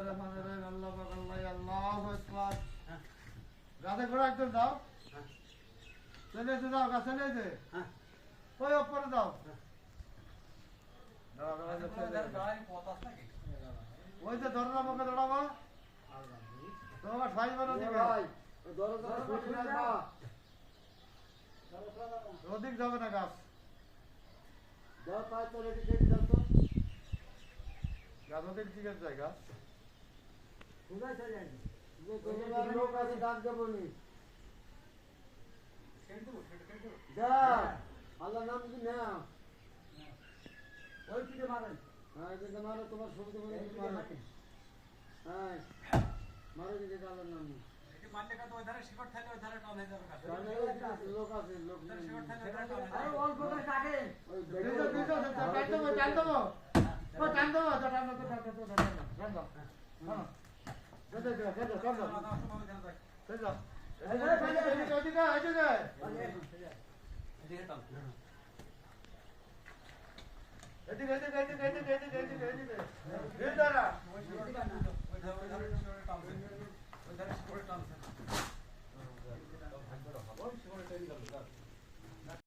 বিসমিল্লাহির রহমানির রহিম। আল্লাহু আকবার, আল্লাহু আকবার। গাছে ঘোড়া একদম দাও। চলে এসে দাও, গাছে চলে এসে। ওই ওপরে দাও। ওই যে ধরো না, মুখে দৌড়াবো। তোমার সাইজ বানো দিবে। অধিক যাবে না গাছ। গাছ অধিক চিকেন যায় গাছ। লোক আছে ডাক দেবো নি আল্লাহ নাম কি না ওই পিঠে মারেন। হ্যাঁ কিন্তু মারো, তোমার ছবি তো হ্যাঁ মারো যদি আল্লাহর নাম নেই। লোক আছে, লোক এদিকে